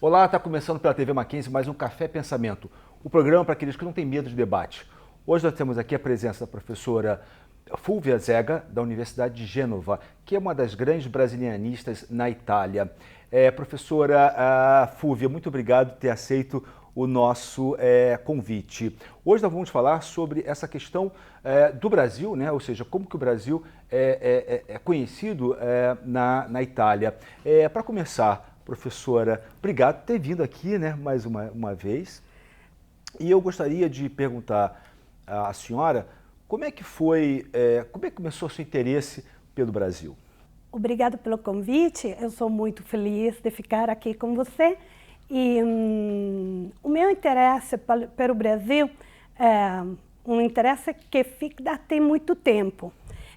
Olá, está começando pela TV Mackenzie mais um Café Pensamento, o programa para aqueles que não têm medo de debate. Hoje nós temos aqui a presença da professora Fulvia Zega, da Universidade de Gênova, que é uma das grandes brasilianistas na Itália. Professora Fulvia, muito obrigado por ter aceito o nosso convite. Hoje nós vamos falar sobre essa questão do Brasil, né? Ou seja, como que o Brasil é conhecido na Itália. Para começar, professora, obrigado por ter vindo aqui, né, mais uma vez. E eu gostaria de perguntar à senhora como é que começou o seu interesse pelo Brasil? Obrigada pelo convite, eu sou muito feliz de ficar aqui com você. E o meu interesse pelo Brasil é um interesse que fica tem muito tempo.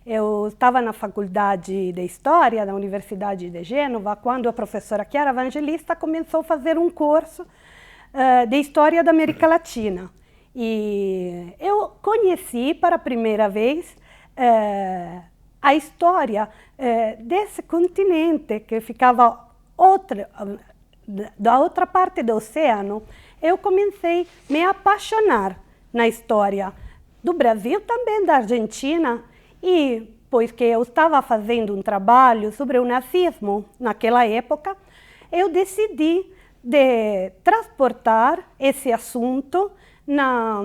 Eu estava na faculdade de História da Universidade de Gênova quando a professora Chiara Evangelista começou a fazer um curso de História da América Latina. E eu conheci para a primeira vez a história desse continente que ficava da outra parte do oceano. Eu comecei a me apaixonar na história do Brasil, também da Argentina, e pois que eu estava fazendo um trabalho sobre o nazismo naquela época, eu decidi de transportar esse assunto na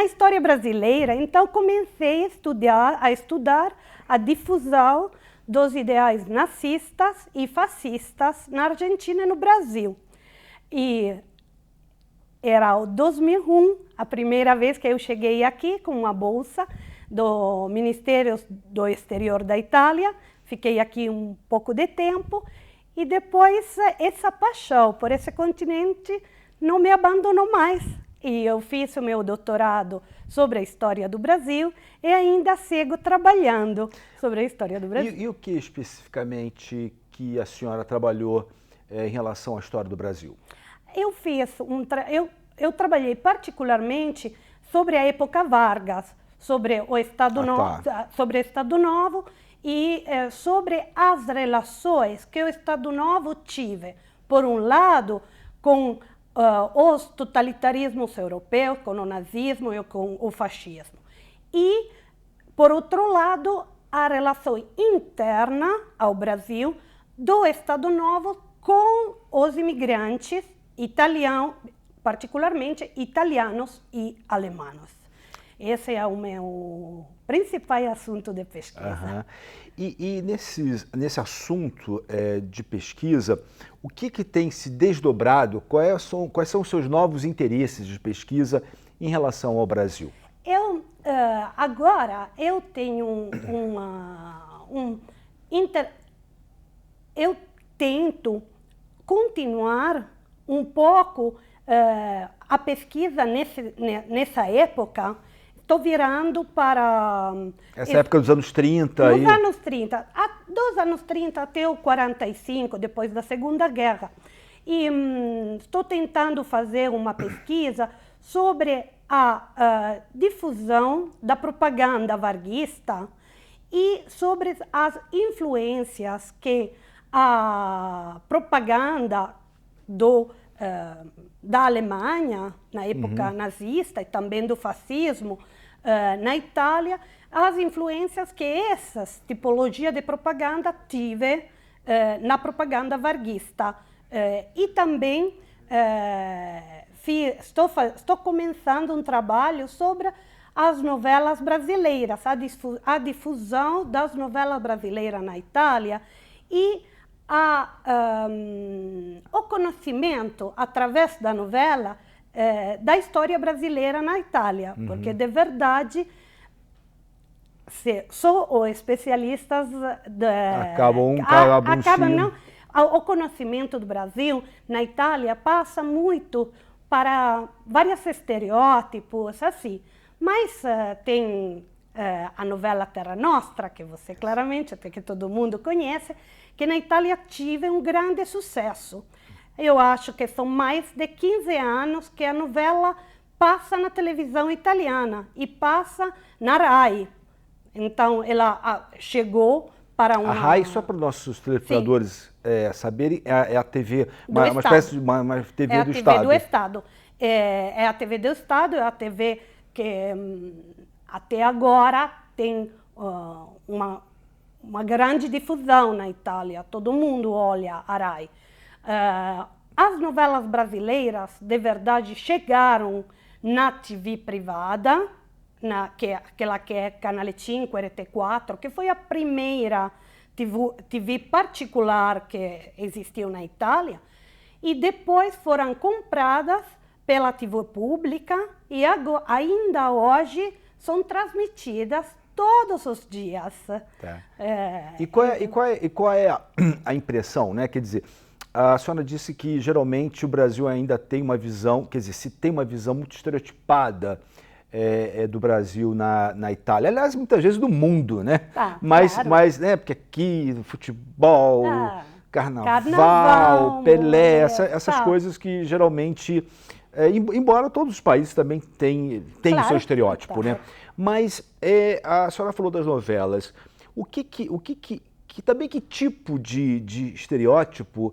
história brasileira. Então comecei a estudar a difusão dos ideais nazistas e fascistas na Argentina e no Brasil. E era o 2001, a primeira vez que eu cheguei aqui com uma bolsa do Ministério do Exterior da Itália. Fiquei aqui um pouco de tempo e depois essa paixão por esse continente não me abandonou mais. E eu fiz o meu doutorado sobre a história do Brasil e ainda sigo trabalhando sobre a história do Brasil. E o que especificamente que a senhora trabalhou em relação à história do Brasil? Eu trabalhei particularmente sobre a época Vargas, sobre o Estado Novo e sobre as relações que o Estado Novo tive, por um lado, com os totalitarismos europeus, com o nazismo e com o fascismo. E, por outro lado, a relação interna ao Brasil do Estado Novo com os imigrantes italianos, particularmente italianos e alemães. Esse é o meu principal assunto de pesquisa. Uhum. E nesse assunto de pesquisa, o que tem se desdobrado? Quais são os seus novos interesses de pesquisa em relação ao Brasil? Agora eu tenho eu tento continuar um pouco a pesquisa nessa época. Estou virando para... Essa época dos anos 30? Dos anos 30. Dos anos 30 até o 45, depois da Segunda Guerra. E estou tentando fazer uma pesquisa sobre a difusão da propaganda varguista e sobre as influências que a propaganda da Alemanha, na época nazista, e também do fascismo na Itália, as influências que essas tipologias de propaganda tive na propaganda varguista. E também estou começando um trabalho sobre as novelas brasileiras, a difusão das novelas brasileiras na Itália e o conhecimento, através da novela, da história brasileira na Itália, porque, de verdade, só os especialistas acabam não. O conhecimento do Brasil na Itália passa muito para vários estereótipos, assim, mas tem a novela Terra Nostra, que você claramente, até que todo mundo conhece, que na Itália tive um grande sucesso. Eu acho que são mais de 15 anos que a novela passa na televisão italiana e passa na RAI. Então, ela chegou para uma... A RAI, só para os nossos telespectadores saberem, é a TV, uma espécie de uma TV do Estado. Do Estado. É a TV do Estado, é a TV que até agora tem uma grande difusão na Itália. Todo mundo olha a RAI. As novelas brasileiras, de verdade, chegaram na TV privada, aquela que é Canale 5, RT4, que foi a primeira TV particular que existiu na Itália, e depois foram compradas pela TV pública e ainda hoje são transmitidas todos os dias. Tá. E qual é a impressão, né? Quer dizer, a senhora disse que geralmente o Brasil ainda tem uma visão, quer dizer, se tem uma visão muito estereotipada do Brasil na Itália, aliás, muitas vezes do mundo, né? Claro. Mas né, porque aqui, futebol, carnaval, Pelé, essas coisas que geralmente, embora todos os países também tenham o seu estereótipo, né? Mas a senhora falou das novelas. Também que tipo de estereótipo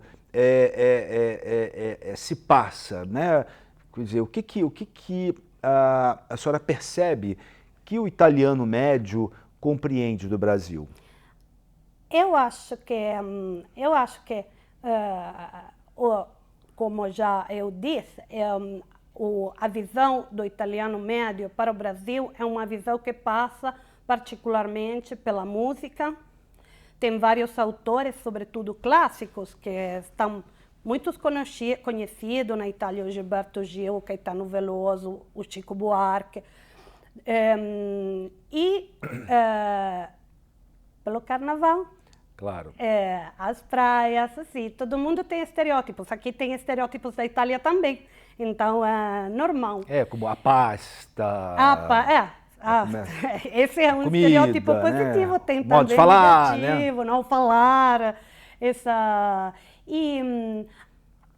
se passa, né? Quer dizer, o que a senhora percebe que o italiano médio compreende do Brasil? Eu acho que como já eu disse, a visão do italiano médio para o Brasil é uma visão que passa particularmente pela música. Tem vários autores, sobretudo clássicos, que estão muito conhecidos na Itália: o Gilberto Gil, o Caetano Veloso, o Chico Buarque. Pelo carnaval, claro, as praias, assim, todo mundo tem estereótipos. Aqui tem estereótipos da Itália também, então é normal. Como a pasta. Esse é um comida, estereótipo positivo, né? Tem modo também de falar, negativo, não falar.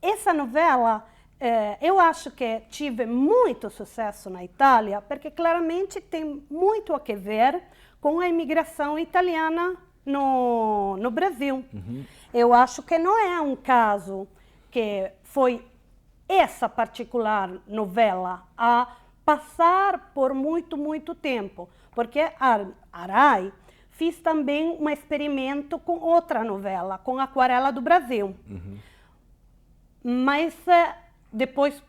Essa novela, eu acho que tive muito sucesso na Itália, porque claramente tem muito a ver com a imigração italiana no Brasil. Uhum. Eu acho que não é um caso que foi essa particular novela a passar por muito tempo, porque a RAI fez também um experimento com outra novela, com Aquarela do Brasil. Uhum. Mas depois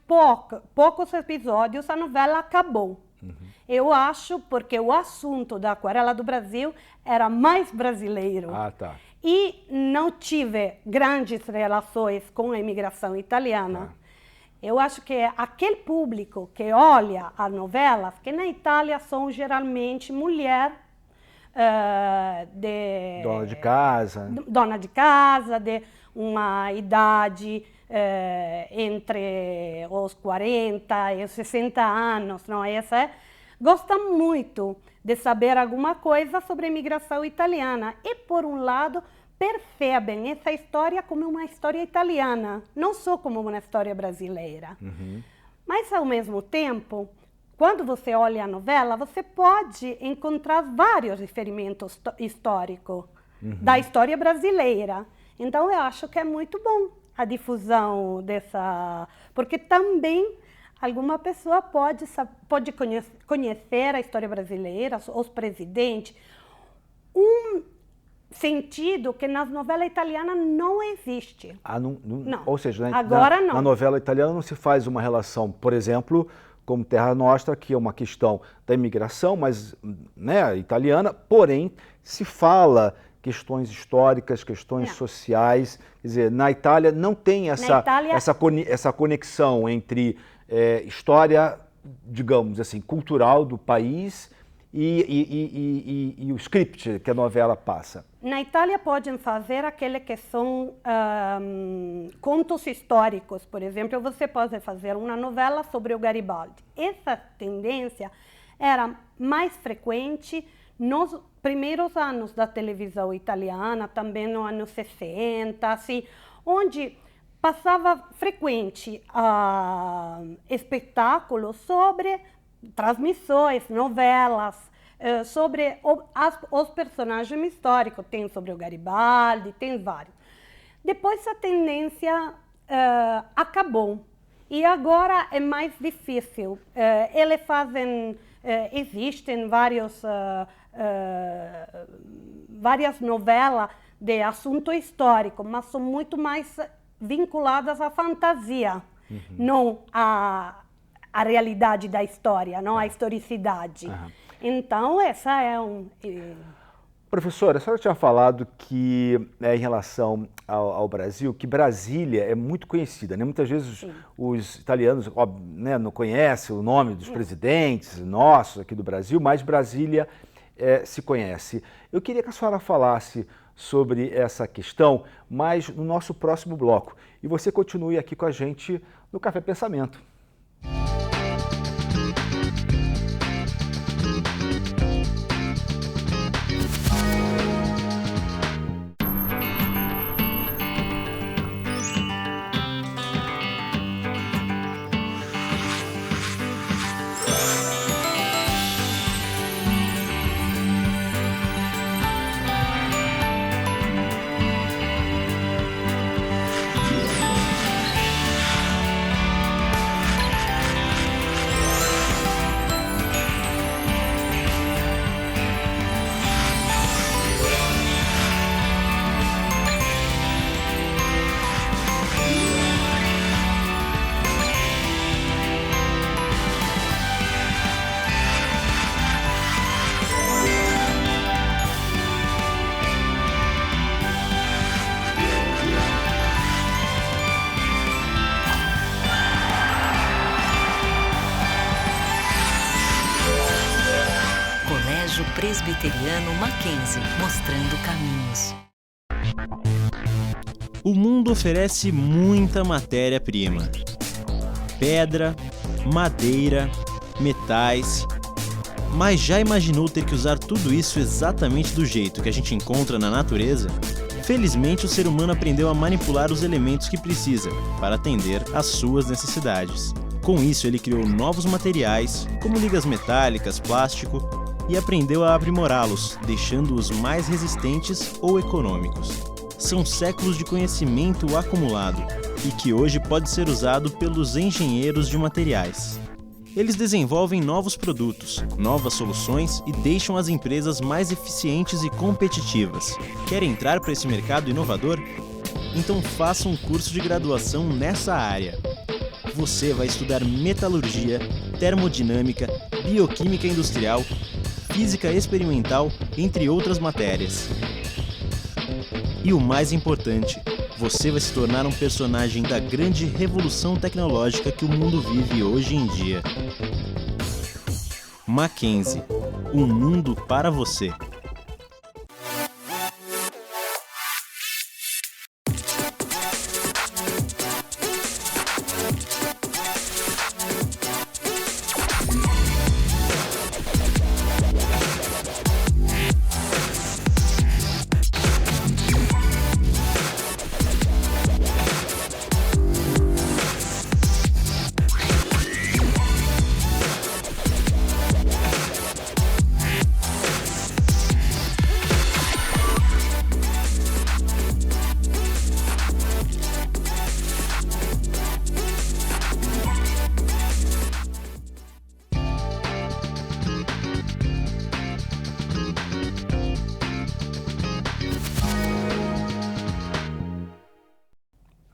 poucos episódios a novela acabou. Uhum. Eu acho porque o assunto da Aquarela do Brasil era mais brasileiro. Tá. E não tive grandes relações com a imigração italiana. Eu acho que aquele público que olha as novelas, que na Itália são geralmente mulher dona de casa, de uma idade entre os 40 e os 60 anos, não é? Gosta muito de saber alguma coisa sobre a imigração italiana e, por um lado, percebem essa história como uma história italiana, não só como uma história brasileira. Uhum. Mas, ao mesmo tempo, quando você olha a novela, você pode encontrar vários referimentos históricos da história brasileira. Então, eu acho que é muito bom a difusão dessa... Porque também alguma pessoa pode conhecer a história brasileira, os presidentes, sentido que nas novelas italianas não existe. Não. Ou seja, agora não. Na novela italiana não se faz uma relação, por exemplo, como Terra Nostra, que é uma questão da imigração, mas italiana, porém se fala questões históricas, questões sociais. Quer dizer, na Itália não tem essa conexão entre história, digamos assim, cultural do país e o script que a novela passa. Na Itália podem fazer aqueles que são contos históricos, por exemplo, você pode fazer uma novela sobre o Garibaldi. Essa tendência era mais frequente nos primeiros anos da televisão italiana, também nos anos 60, assim, onde passava frequente espetáculos sobre transmissões, novelas, sobre os personagens históricos. Tem sobre o Garibaldi, tem vários. Depois a tendência acabou e agora é mais difícil. Eles fazem, existem várias novelas de assunto histórico, mas são muito mais vinculadas à fantasia, não à realidade da história, não à historicidade. Então, essa é Professora, a senhora tinha falado que, em relação ao Brasil, que Brasília é muito conhecida, né? Muitas vezes os italianos né, não conhecem o nome dos presidentes nossos aqui do Brasil, mas Brasília se conhece. Eu queria que a senhora falasse sobre essa questão, mas no nosso próximo bloco. E você continue aqui com a gente no Café Pensamento. Presbiteriano Mackenzie, mostrando caminhos. O mundo oferece muita matéria-prima. Pedra, madeira, metais. Mas já imaginou ter que usar tudo isso exatamente do jeito que a gente encontra na natureza? Felizmente, o ser humano aprendeu a manipular os elementos que precisa para atender às suas necessidades. Com isso, ele criou novos materiais, como ligas metálicas, plástico, e aprendeu a aprimorá-los, deixando-os mais resistentes ou econômicos. São séculos de conhecimento acumulado e que hoje pode ser usado pelos engenheiros de materiais. Eles desenvolvem novos produtos, novas soluções e deixam as empresas mais eficientes e competitivas. Quer entrar para esse mercado inovador? Então faça um curso de graduação nessa área. Você vai estudar metalurgia, termodinâmica, bioquímica industrial, física experimental, entre outras matérias. E o mais importante, você vai se tornar um personagem da grande revolução tecnológica que o mundo vive hoje em dia. Mackenzie, um mundo para você.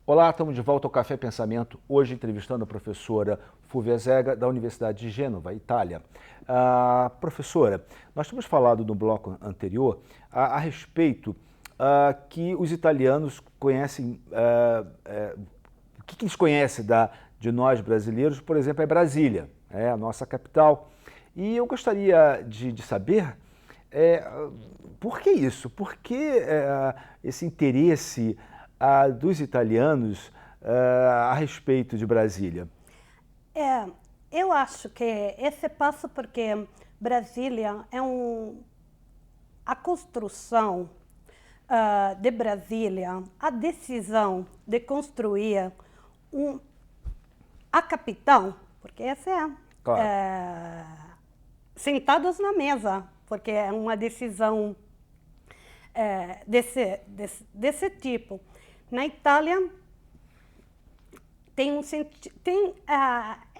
Olá, estamos de volta ao Café Pensamento, hoje entrevistando a professora Fulvia Zega, da Universidade de Gênova, Itália. Professora, nós tínhamos falado no bloco anterior a respeito que os italianos conhecem, o que eles conhecem de nós brasileiros, por exemplo, é Brasília, a nossa capital. E eu gostaria de saber por que isso, por que esse interesse dos italianos a respeito de Brasília? Eu acho que esse passo porque Brasília é a construção de Brasília, a decisão de construir a capital, porque essa claro. Sentados na mesa, porque é uma decisão desse tipo. Na Itália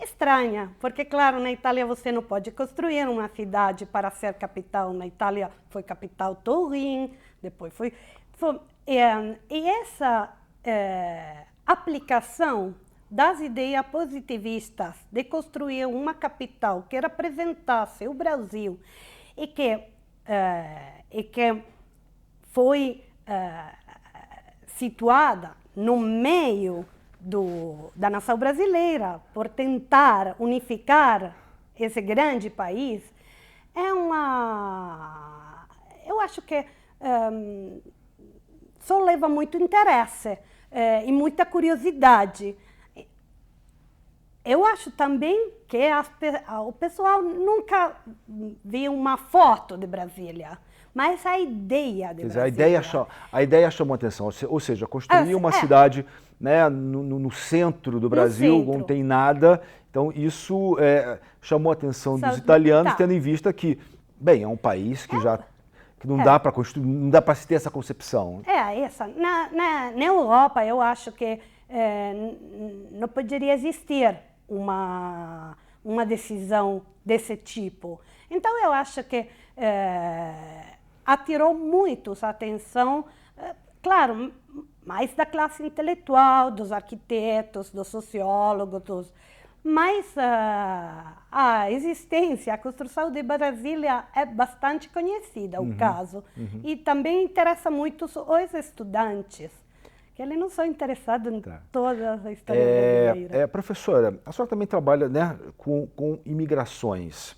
estranha, porque, claro, na Itália você não pode construir uma cidade para ser capital. Na Itália foi capital Turim, depois e essa aplicação das ideias positivistas de construir uma capital que representasse o Brasil e que foi situada no meio da nação brasileira, por tentar unificar esse grande país, eu acho que só leva muito interesse e muita curiosidade. Eu acho também que o pessoal nunca viu uma foto de Brasília, mas a ideia de Brasília... A ideia chamou atenção, ou seja, construir uma cidade, né, no centro do Brasil, onde não tem nada. Então isso chamou a atenção dos italianos, tendo em vista que, bem, é um país que que não dá para construir, não dá para se ter essa concepção. Na Europa, eu acho que não poderia existir uma decisão desse tipo. Então, eu acho que atirou muito a atenção, claro, mais da classe intelectual, dos arquitetos, dos sociólogos, mas a existência, a construção de Brasília é bastante conhecida, o caso. E também interessa muito os estudantes, que eles não são interessados em toda a história brasileira. Professora, a senhora também trabalha, né, com imigrações.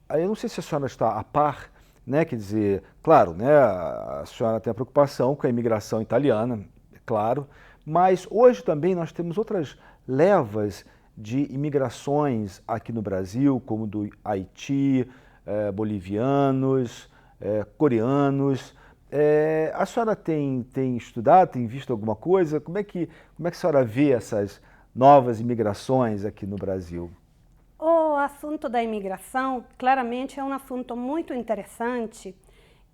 Eu não sei se a senhora está a par, né, quer dizer, claro, né, a senhora tem a preocupação com a imigração italiana, é claro, mas hoje também nós temos outras levas de imigrações aqui no Brasil, como do Haiti, bolivianos, coreanos. A senhora tem estudado, tem visto alguma coisa? Como é que a senhora vê essas novas imigrações aqui no Brasil? O assunto da imigração, claramente, é um assunto muito interessante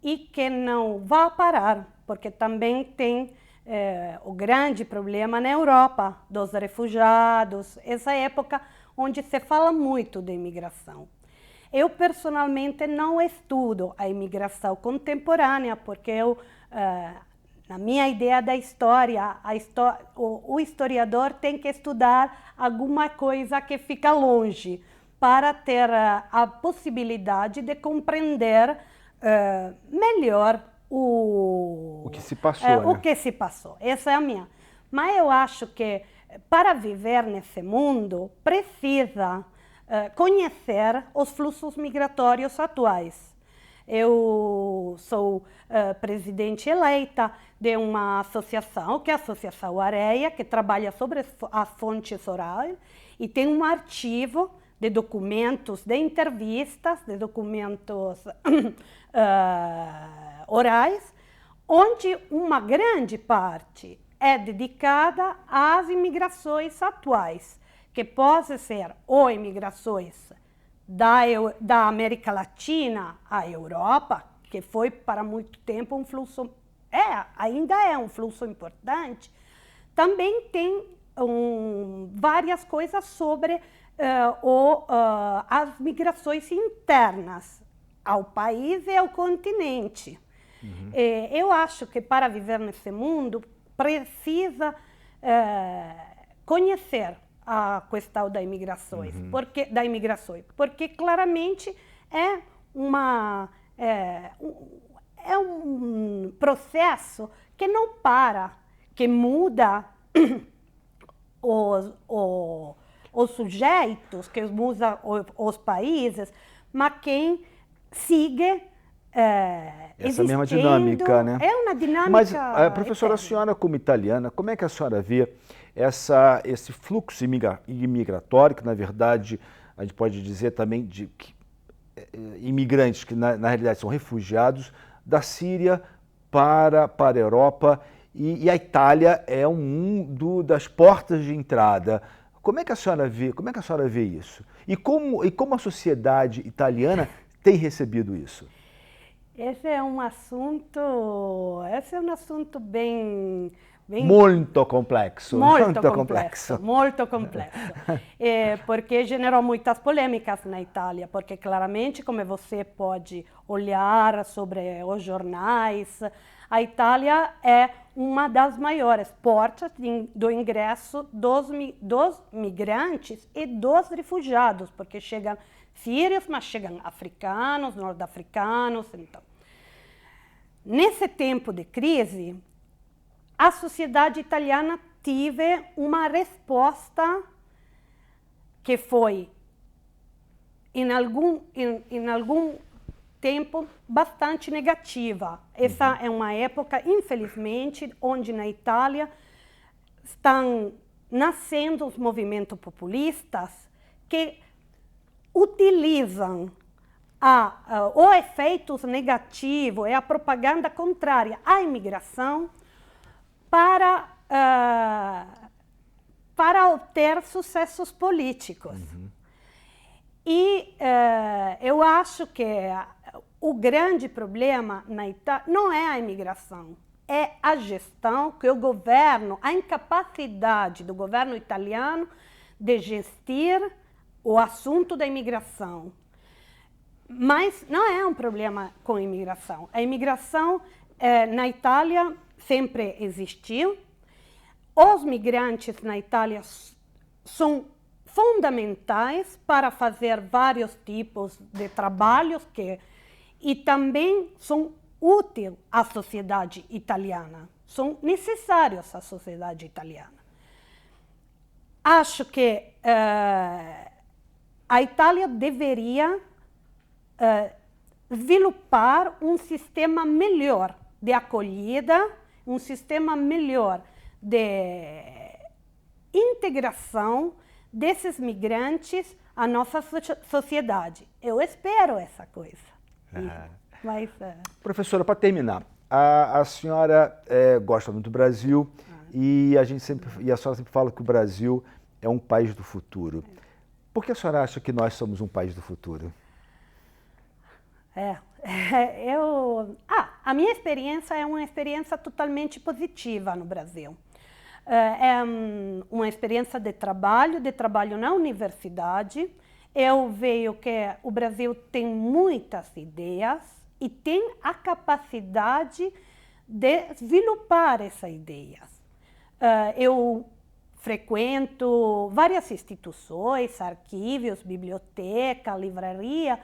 e que não vai parar, porque também tem o grande problema na Europa, dos refugiados, essa época onde se fala muito de imigração. Eu, personalmente, não estudo a imigração contemporânea, porque na minha ideia da história, o historiador tem que estudar alguma coisa que fica longe, para ter a possibilidade de compreender melhor o que se passou, né? O que se passou. Essa é a minha. Mas eu acho que para viver nesse mundo precisa conhecer os fluxos migratórios atuais. Eu sou presidente eleita de uma associação, que é a Associação Areia, que trabalha sobre as fontes orais e tem um arquivo de documentos, de entrevistas, de documentos orais, onde uma grande parte é dedicada às imigrações atuais, que podem ser ou imigrações da América Latina à Europa, que foi para muito tempo um fluxo, ainda é um fluxo importante. Também tem várias coisas sobre as migrações internas ao país e ao continente. Eu acho que para viver nesse mundo precisa conhecer a questão da imigração, porque claramente é um processo que não para, que muda os sujeitos, que muda os países, mas quem sigue essa mesma dinâmica, né? É uma dinâmica. Mas, professora, a senhora como italiana, como é que a senhora vê esse fluxo imigratório, que na verdade a gente pode dizer também de imigrantes que na realidade são refugiados da Síria para a Europa, e a Itália é das portas de entrada. Como é que a senhora vê isso? E como a sociedade italiana tem recebido isso? Esse é um assunto bem Muito complexo. Muito complexo. Porque gerou muitas polêmicas na Itália, porque claramente, como você pode olhar sobre os jornais, a Itália é uma das maiores portas do ingresso dos migrantes e dos refugiados, porque chegam sírios, mas chegam africanos, nord-africanos. Então, nesse tempo de crise, a sociedade italiana teve uma resposta que foi, em algum tempo, bastante negativa. Essa é uma época, infelizmente, onde na Itália estão nascendo os movimentos populistas que utilizam os efeitos negativos e a propaganda contrária à imigração para obter sucessos políticos. E eu acho que o grande problema na Itália não é a imigração, é a gestão que o governo, a incapacidade do governo italiano de gestir o assunto da imigração. Mas não é um problema com a imigração. A imigração na Itália sempre existiu. Os migrantes na Itália são fundamentais para fazer vários tipos de trabalhos e também são úteis à sociedade italiana, são necessários à sociedade italiana. Acho que a Itália deveria desenvolver um sistema melhor de acolhida, um sistema melhor de integração desses migrantes à nossa sociedade. Eu espero essa coisa. Mas, Professora, para terminar, a senhora gosta muito do Brasil e a senhora sempre fala que o Brasil é um país do futuro. Por que a senhora acha que nós somos um país do futuro? A minha experiência é uma experiência totalmente positiva no Brasil. É uma experiência de trabalho na universidade. Eu vejo que o Brasil tem muitas ideias e tem a capacidade de desenvolver essas ideias. Eu frequento várias instituições, arquivos, biblioteca, livraria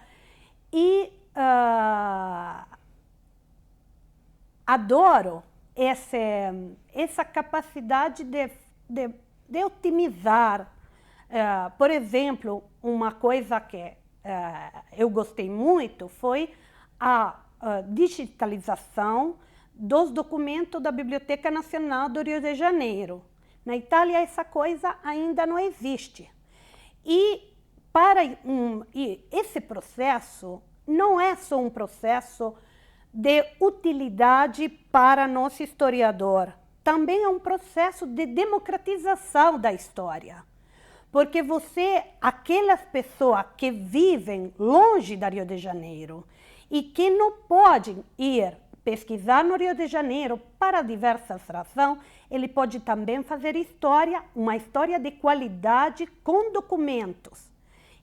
e adoro essa capacidade de otimizar. Por exemplo, uma coisa que eu gostei muito foi a digitalização dos documentos da Biblioteca Nacional do Rio de Janeiro. Na Itália, essa coisa ainda não existe. E esse processo não é só um processo de utilidade para nosso historiador, também é um processo de democratização da história. Porque aquelas pessoas que vivem longe da Rio de Janeiro e que não podem ir pesquisar no Rio de Janeiro para diversas razões, ele pode também fazer história, uma história de qualidade com documentos.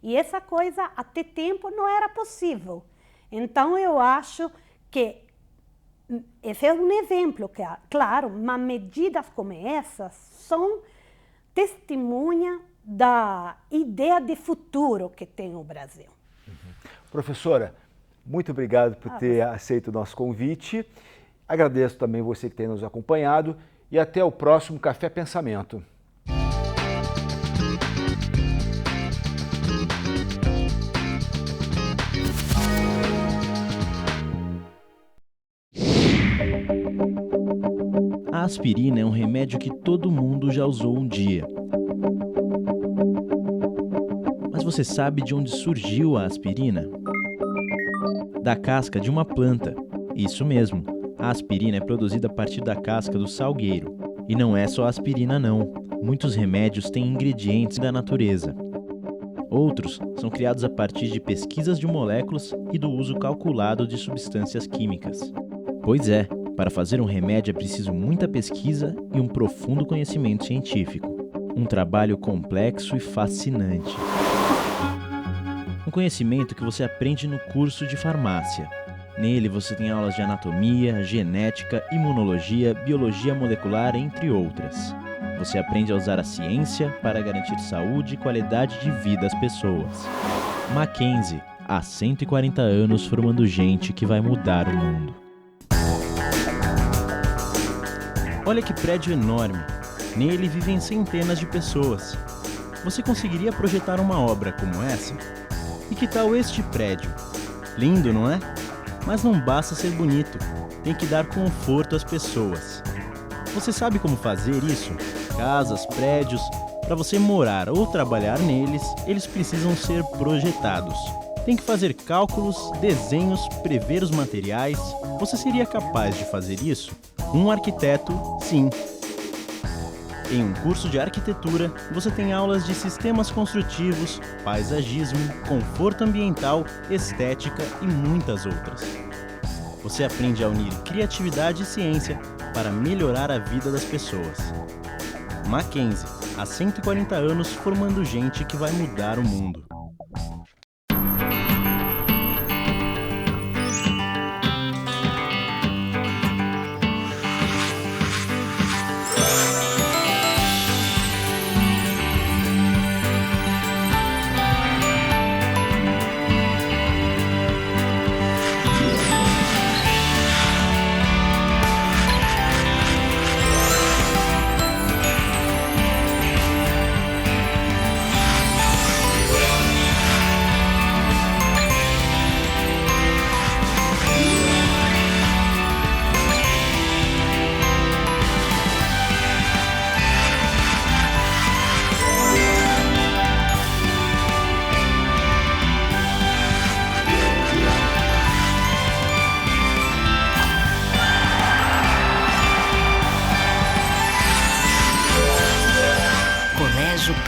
E essa coisa, até tempo, não era possível. Então, eu acho que esse é um exemplo, claro, mas medidas como essas são testemunha da ideia de futuro que tem o Brasil. Professora, muito obrigado por ter aceito o nosso convite. Agradeço também você que tem nos acompanhado e até o próximo Café Pensamento. A aspirina é um remédio que todo mundo já usou um dia. Mas você sabe de onde surgiu a aspirina? Da casca de uma planta. Isso mesmo, a aspirina é produzida a partir da casca do salgueiro. E não é só aspirina não. muitos remédios têm ingredientes da natureza. Outros são criados a partir de pesquisas de moléculas e do uso calculado de substâncias químicas. Pois é, para fazer um remédio é preciso muita pesquisa e um profundo conhecimento científico. Um trabalho complexo e fascinante. Um conhecimento que você aprende no curso de farmácia. Nele você tem aulas de anatomia, genética, imunologia, biologia molecular, entre outras. Você aprende a usar a ciência para garantir saúde e qualidade de vida às pessoas. Mackenzie, há 140 anos formando gente que vai mudar o mundo. Olha que prédio enorme. Nele vivem centenas de pessoas. Você conseguiria projetar uma obra como essa? E que tal este prédio? Lindo, não é? Mas não basta ser bonito, tem que dar conforto às pessoas. Você sabe como fazer isso? Casas, prédios, para você morar ou trabalhar neles, eles precisam ser projetados. Tem que fazer cálculos, desenhos, prever os materiais. Você seria capaz de fazer isso? Um arquiteto, sim. Em um curso de arquitetura, você tem aulas de sistemas construtivos, paisagismo, conforto ambiental, estética e muitas outras. Você aprende a unir criatividade e ciência para melhorar a vida das pessoas. Mackenzie, há 140 anos formando gente que vai mudar o mundo.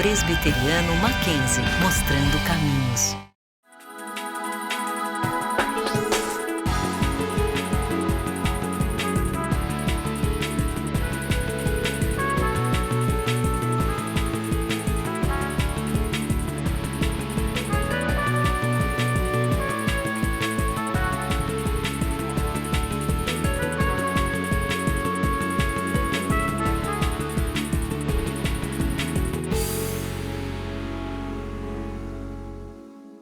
Presbiteriano Mackenzie, mostrando caminhos.